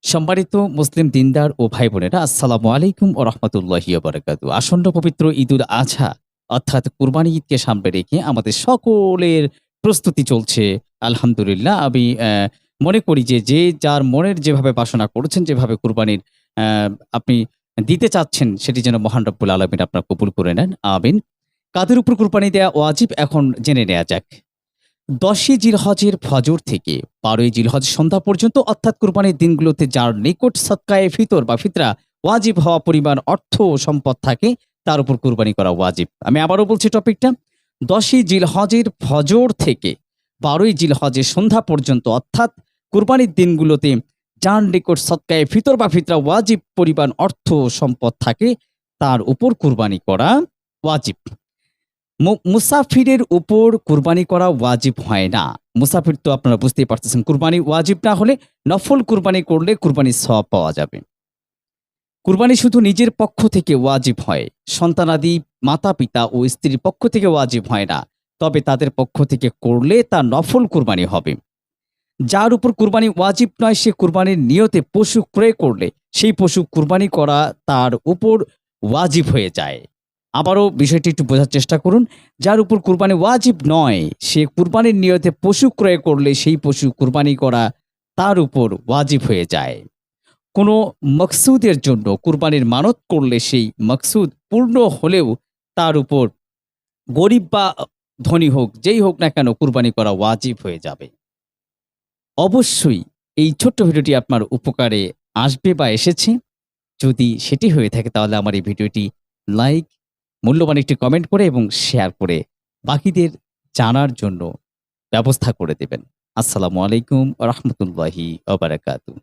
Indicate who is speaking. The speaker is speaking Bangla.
Speaker 1: সম্মানিত মুসলিম দিনদার ও ভাই বোনেরা, আসসালামু আলাইকুম ও রহমতুল্লাহি বারাকাতু। আসন্ন পবিত্র ঈদুল আজহা অর্থাৎ কুরবানি ঈদকে সামনে রেখে আমাদের সকলের প্রস্তুতি চলছে। আলহামদুলিল্লাহ। আমি মনে করি যে যার মনের যেভাবে বাসনা করছেন, যেভাবে কুরবানির আপনি দিতে চাচ্ছেন, সেটি যেন মহান রব্বুল আলামিন আপনার কবুল করে নেন। আমিন। কাদের উপর কুরবানি দেয়া ওয়াজিব এখন জেনে নেয়া যাক। ১০ই জিলহজের ফজর থেকে ১২ই জিলহজ সন্ধ্যা পর্যন্ত অর্থাৎ কুরবানির দিনগুলোতে যার নিকট সদকায়ে ফিতর বা ফিতরা ওয়াজিব হওয়া পরিমাণ অর্থ ও সম্পদ থাকে, তার উপর কুরবানি করা ওয়াজিব। আমি আবারও বলছি টপিকটা। ১০ই জিলহজের ফজর থেকে ১২ই জিলহজের সন্ধ্যা পর্যন্ত অর্থাৎ কুরবানির দিনগুলোতে যার নিকট সদকায়ে ফিতর বা ফিতরা ওয়াজিব পরিমাণ অর্থ ও সম্পদ থাকে, তার উপর কুরবানি করা ওয়াজিব। মুসাফিরের উপর কুরবানি করা ওয়াজিব হয় না। মুসাফির তো আপনারা বুঝতেই পারতেছেন, কুরবানি ওয়াজিব না হলে নফল কুরবানি করলে কুরবানির সওয়াব পাওয়া যাবে। কুরবানি শুধু নিজের পক্ষ থেকে ওয়াজিব হয়। সন্তানাদি, মাতা-পিতা ও স্ত্রীর পক্ষ থেকে ওয়াজিব হয় না। তবে তাদের পক্ষ থেকে করলে তা নফল কুরবানি হবে। যার উপর কুরবানি ওয়াজিব নয়, সে কুরবানির নিয়তে পশু ক্রয় করলে সেই পশু কুরবানি করা তার উপর ওয়াজিব হয়ে যায়। আবারও বিষয়টি একটু বোঝার চেষ্টা করুন। যার উপর কুরবানি ওয়াজিব নয়, সে কুরবানির নিয়তে পশু ক্রয় করলে সেই পশু কুরবানি করা তার উপর ওয়াজিব হয়ে যায়। কোনো মকসুদের জন্য কুরবানির মানত করলে সেই মকসুদ পূর্ণ হলেও তার উপর গরিব বা ধনী হোক, যেই হোক না কেন, কুরবানি করা ওয়াজিব হয়ে যাবে। অবশ্যই এই ছোট্ট ভিডিওটি আপনার উপকারে আসবে বা এসেছে। যদি সেটি হয়ে থাকে তাহলে আমার এই ভিডিওটি লাইক, মূল্যবান একটি কমেন্ট করে এবং শেয়ার করে বাকিদের জানার জন্য ব্যবস্থা করে দেবেন। আসসালামু আলাইকুম ওয়া রাহমাতুল্লাহি ওয়া বারাকাতুহু।